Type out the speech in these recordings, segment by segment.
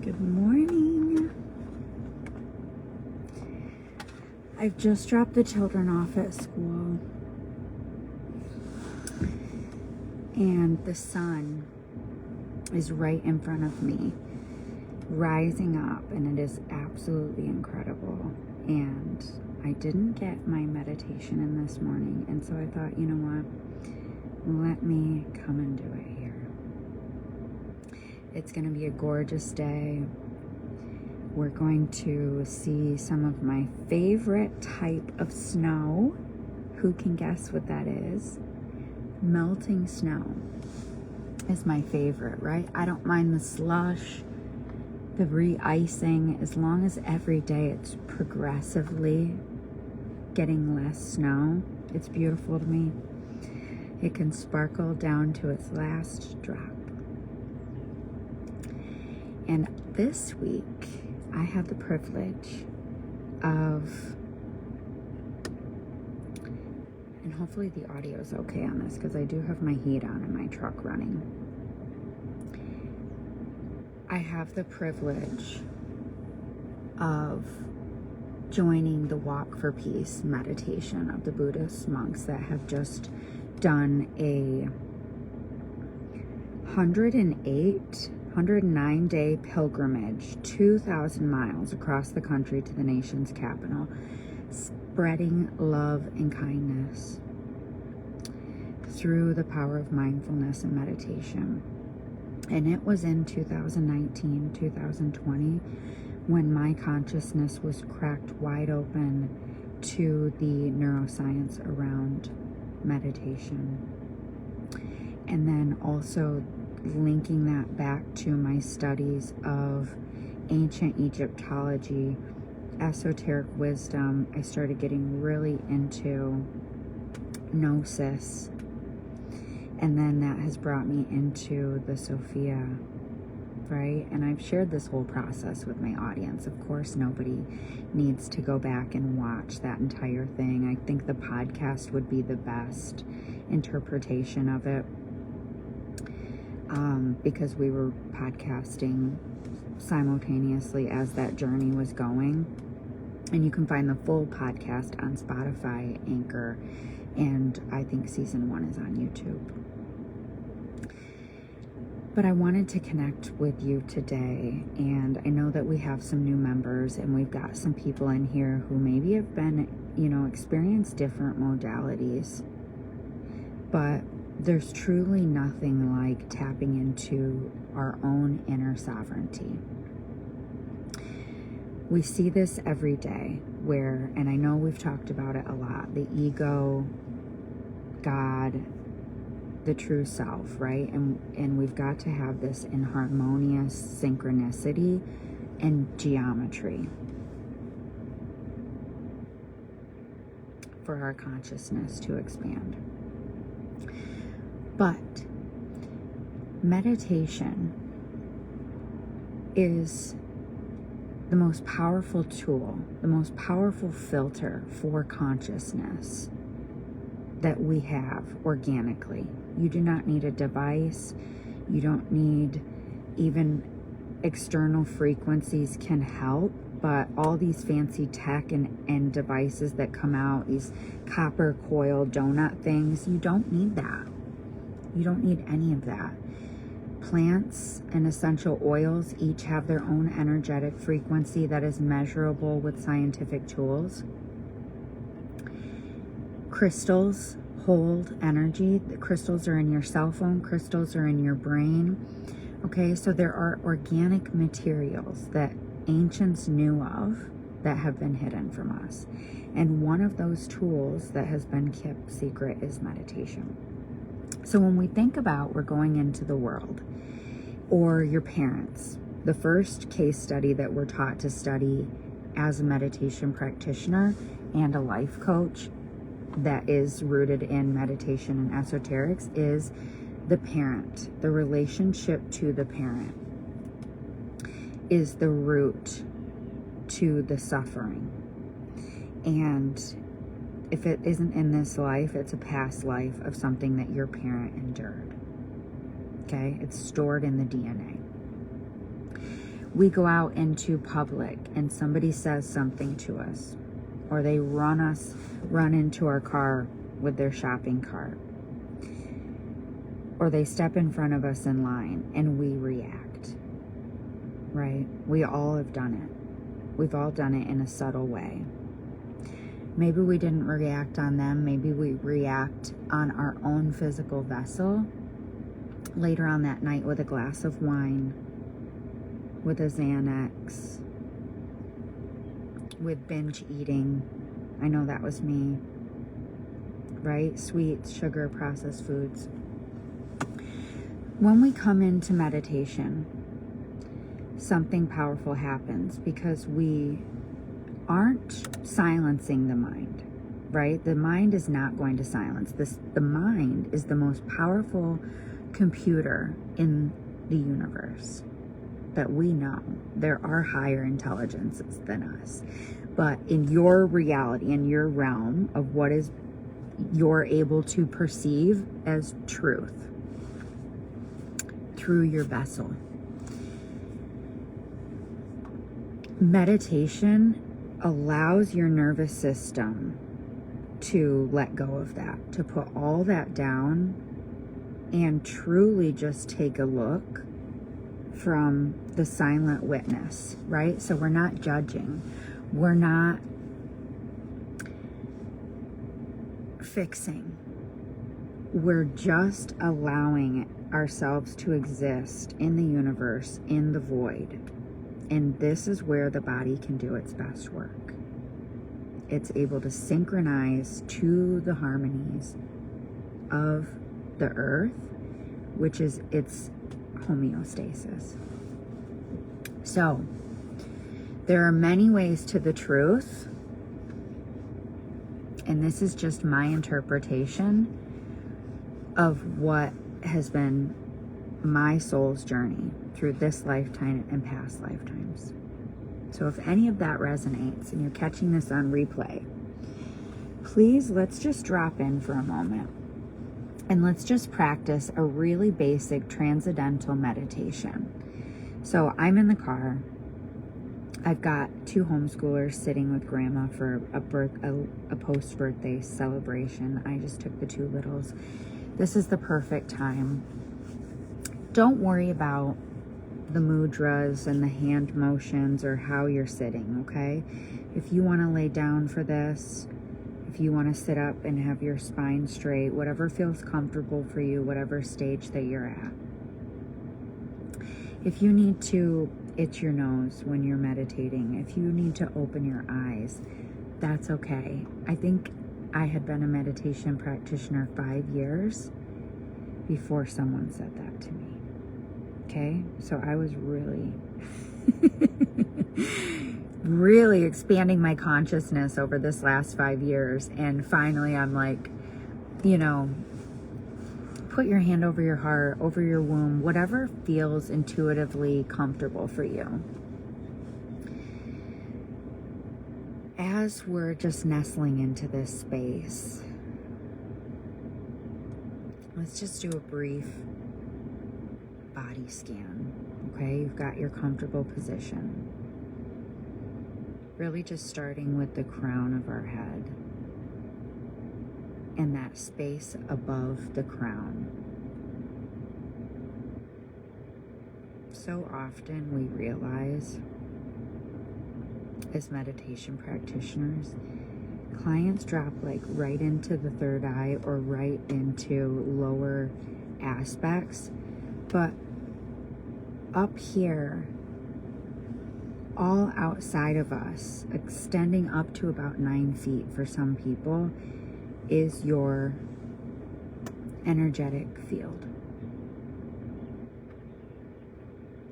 Good morning. I've just dropped the children off at school, and the sun is right in front of me, rising up, and it is absolutely incredible. And I didn't get my meditation in this morning, and so I thought, you know what, let me come and do it here. It's going to be a gorgeous day. We're going to see some of my favorite type of snow. Who can guess what that is? Melting snow is my favorite, right? I don't mind the slush, the re-icing, as long as every day it's progressively getting less snow. It's beautiful to me. It can sparkle down to its last drop. And this week, I had the privilege of, and hopefully the audio is okay on this because I do have my heat on and my truck running. I have the privilege of joining the Walk for Peace meditation of the Buddhist monks that have just done a 109-day pilgrimage, 2,000 miles across the country to the nation's capital, spreading love and kindness through the power of mindfulness and meditation. And it was in 2019, 2020, when my consciousness was cracked wide open to the neuroscience around meditation. And then also linking that back to my studies of ancient Egyptology, esoteric wisdom. I started getting really into Gnosis, and then that has brought me into the Sophia, right? And I've shared this whole process with my audience. Of course, nobody needs to go back and watch that entire thing. I think the podcast would be the best interpretation of it. Because we were podcasting simultaneously as that journey was going. And you can find the full podcast on Spotify, Anchor, and I think season 1 is on YouTube. But I wanted to connect with you today, and I know that we have some new members, and we've got some people in here who maybe have been, experienced different modalities, but there's truly nothing like tapping into our own inner sovereignty. We see this every day where, and I know we've talked about it a lot, the ego, God, the true self, right? And we've got to have this in harmonious synchronicity and geometry for our consciousness to expand. But meditation is the most powerful tool, the most powerful filter for consciousness that we have organically. You do not need a device. You don't need even external frequencies can help, but all these fancy tech and devices that come out, these copper coil donut things, you don't need that. You don't need any of that. Plants and essential oils each have their own energetic frequency that is measurable with scientific tools. Crystals hold energy. The crystals are in your cell phone. Crystals are in your brain. Okay, so there are organic materials that ancients knew of that have been hidden from us. And one of those tools that has been kept secret is meditation. So when we think about we're going into the world, or your parents, the first case study that we're taught to study as a meditation practitioner and a life coach that is rooted in meditation and esoterics is the parent. The relationship to the parent is the root to the suffering. And if it isn't in this life, it's a past life of something that your parent endured. Okay? It's stored in the DNA. we go out into public and somebody says something to us, or they run into our car with their shopping cart, or they step in front of us in line and we react, right? We all have done it. We've all done it in a subtle way. Maybe we didn't react on them. Maybe we react on our own physical vessel later on that night with a glass of wine, with a Xanax, with binge eating. I know that was me, right? Sweets, sugar, processed foods. When we come into meditation, something powerful happens because we aren't silencing the mind, right? The mind is not going to silence this. The mind is the most powerful computer in the universe that we know. There are higher intelligences than us, but in your reality, in your realm of what is you're able to perceive as truth through your vessel, meditation allows your nervous system to let go of that, to put all that down and truly just take a look from the silent witness, right? So we're not judging. We're not fixing. We're just allowing ourselves to exist in the universe, in the void. And this is where the body can do its best work. It's able to synchronize to the harmonies of the earth, which is its homeostasis. So, there are many ways to the truth, and this is just my interpretation of what has been my soul's journey through this lifetime and past lifetimes. So if any of that resonates and you're catching this on replay, please, let's just drop in for a moment and let's just practice a really basic transcendental meditation. So I'm in the car. I've got 2 homeschoolers sitting with grandma for a post-birthday celebration. I just took the 2 littles. This is the perfect time. Don't worry about the mudras and the hand motions or how you're sitting, okay? If you want to lay down for this, if you want to sit up and have your spine straight, whatever feels comfortable for you, whatever stage that you're at. If you need to itch your nose when you're meditating, if you need to open your eyes, that's okay. I think I had been a meditation practitioner 5 years before someone said that to me. Okay, so I was really, really expanding my consciousness over this last 5 years. And finally, I'm like, you know, put your hand over your heart, over your womb, whatever feels intuitively comfortable for you. As we're just nestling into this space, let's just do a brief body scan. Okay, you've got your comfortable position. Really just starting with the crown of our head and that space above the crown. So often we realize as meditation practitioners, clients drop like right into the third eye or right into lower aspects, but up here, all outside of us, extending up to about 9 feet for some people, is your energetic field.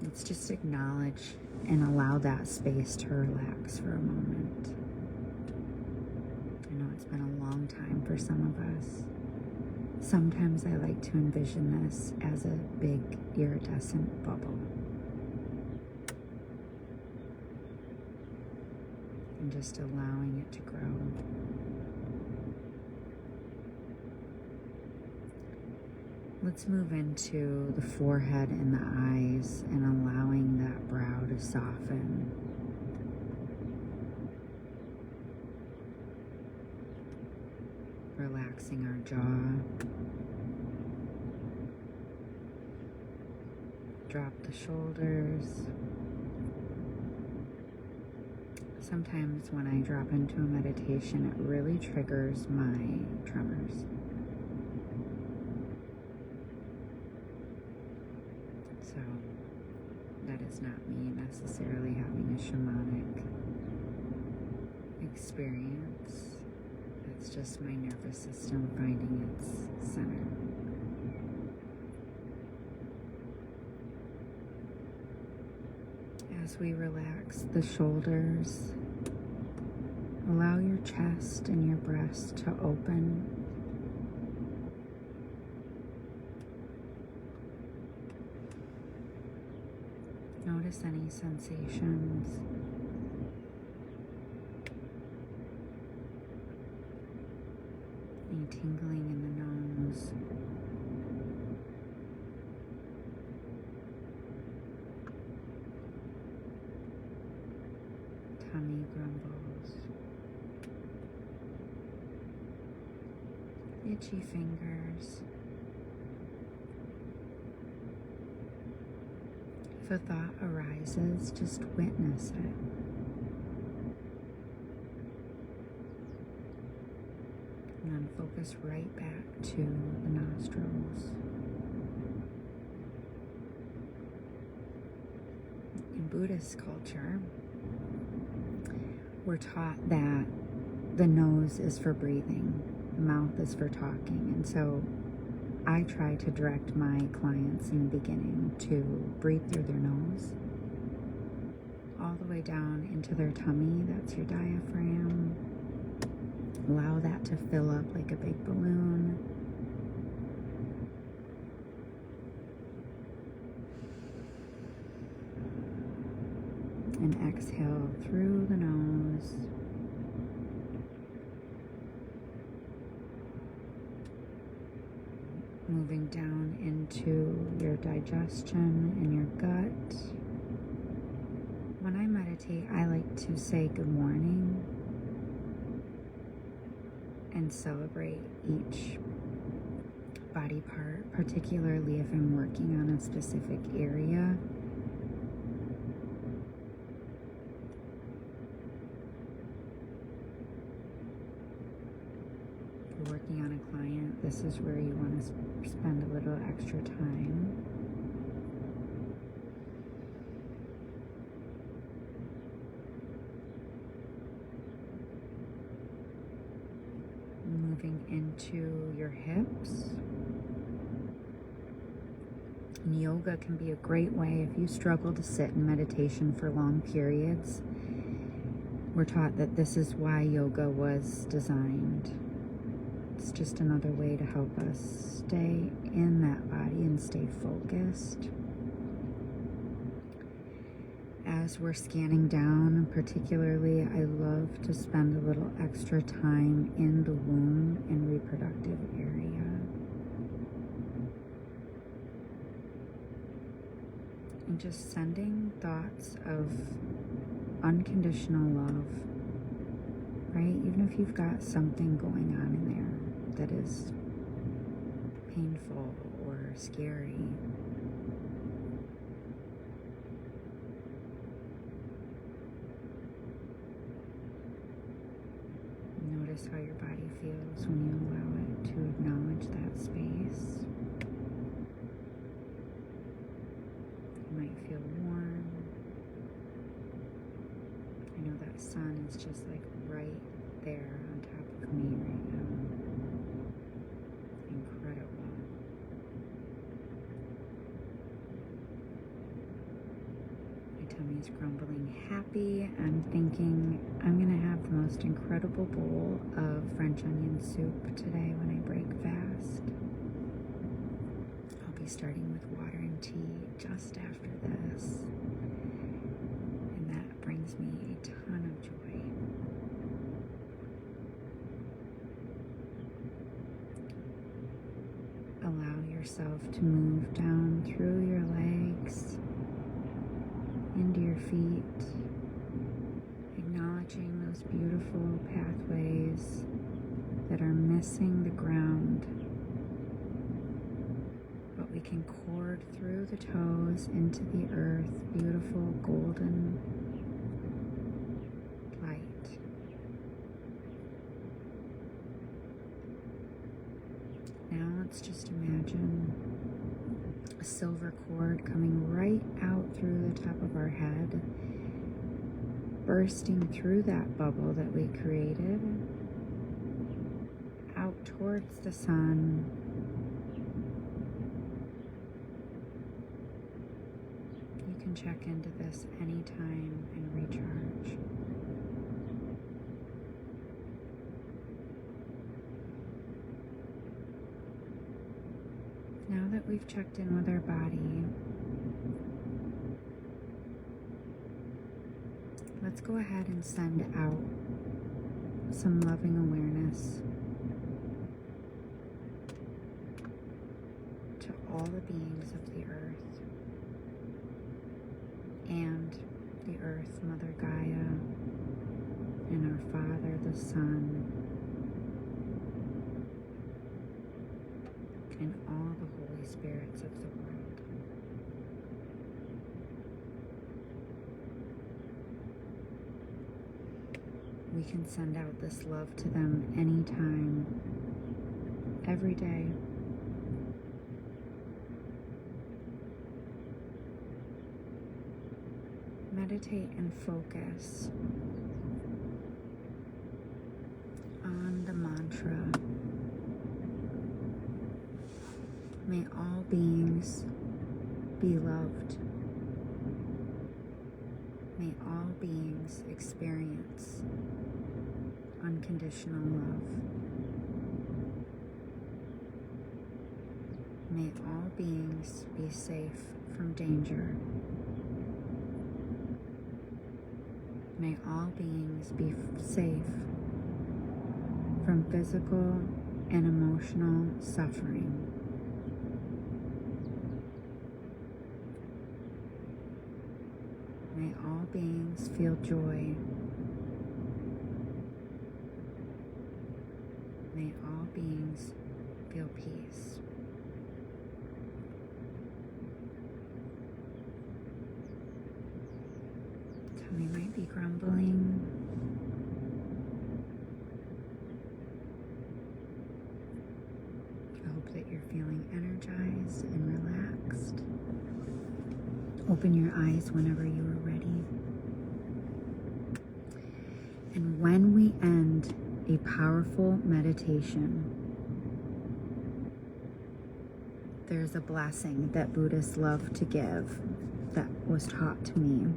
Let's just acknowledge and allow that space to relax for a moment. I know it's been a long time for some of us. Sometimes I like to envision this as a big iridescent bubble. And just allowing it to grow. Let's move into the forehead and the eyes and allowing that brow to soften. Relaxing our jaw. Drop the shoulders. Sometimes when I drop into a meditation, it really triggers my tremors. So that is not me necessarily having a shamanic experience. It's just my nervous system finding its center. As we relax the shoulders, allow your chest and your breast to open. Notice any sensations. Any tingling in the nose. Tummy grumbles. Itchy fingers. If a thought arises, just witness it. And then focus right back to the nostrils. In Buddhist culture, we're taught that the nose is for breathing, the mouth is for talking. And so I try to direct my clients in the beginning to breathe through their nose, all the way down into their tummy. That's your diaphragm. Allow that to fill up like a big balloon. And exhale through the nose. Moving down into your digestion and your gut. When I meditate, I like to say good morning and celebrate each body part, particularly if I'm working on a specific area. If you're working on a client, this is where you want to spend a little extra time. Moving into your hips. And yoga can be a great way if you struggle to sit in meditation for long periods. We're taught that this is why yoga was designed. It's just another way to help us stay in that body and stay focused. As we're scanning down, particularly, I love to spend a little extra time in the womb and reproductive area. And just sending thoughts of unconditional love, right? Even if you've got something going on in there that is painful or scary. Notice how your body feels when you allow it to acknowledge that space. You might feel warm. I know that sun is just like right there on top of me right now. Incredible. My tummy's grumbling happy. I'm thinking I'm gonna have the most incredible bowl of French onion soup today when I break fast. I'll be starting with water and tea just after this. And that brings me a ton of joy. Allow yourself to move down through your legs, into your feet, acknowledging those beautiful pathways that are missing the ground. But we can cord through the toes into the earth, beautiful golden light. Now let's just imagine a silver cord coming right out through the top of our head, bursting through that bubble that we created, out towards the sun. You can check into this anytime and recharge. Now that we've checked in with our body, let's go ahead and send out some loving awareness to all the beings of the earth and the earth, Mother Gaia, and our Father, the Sun, and all the Holy Spirits of the world. We can send out this love to them anytime, every day. Meditate and focus on the mantra. May all beings be loved. May all beings experience unconditional love. May all beings be safe from danger. May all beings be safe from physical and emotional suffering. May all beings feel joy. May all beings feel peace. Tummy might be grumbling. I hope that you're feeling energized and relaxed. Open your eyes whenever you are ready. And when we end a powerful meditation, there's a blessing that Buddhists love to give that was taught to me.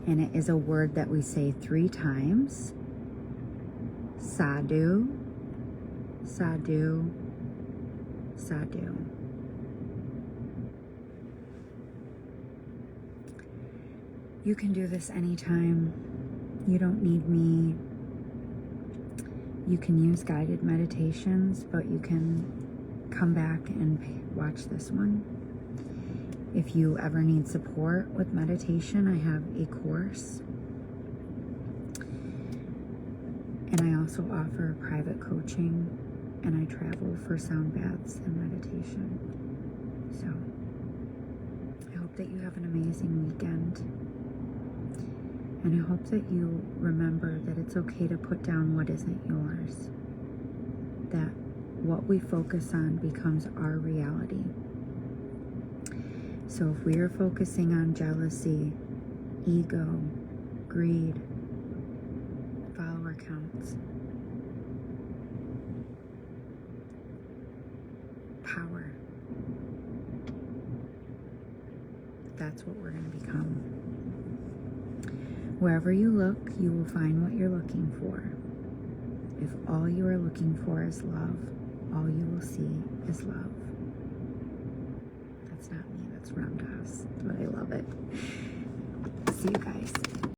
And it is a word that we say 3 times. Sadhu, sadhu, sadhu. You can do this anytime. You don't need me. You can use guided meditations, but you can come back and watch this one. If you ever need support with meditation, I have a course. And I also offer private coaching, and I travel for sound baths and meditation. So I hope that you have an amazing weekend. And I hope that you remember that it's okay to put down what isn't yours. That what we focus on becomes our reality. So if we are focusing on jealousy, ego, greed, follower counts, power, that's what we're going to become. Wherever you look, you will find what you're looking for. If all you are looking for is love, all you will see is love. That's not me, that's Ram Dass, but I love it. See you guys.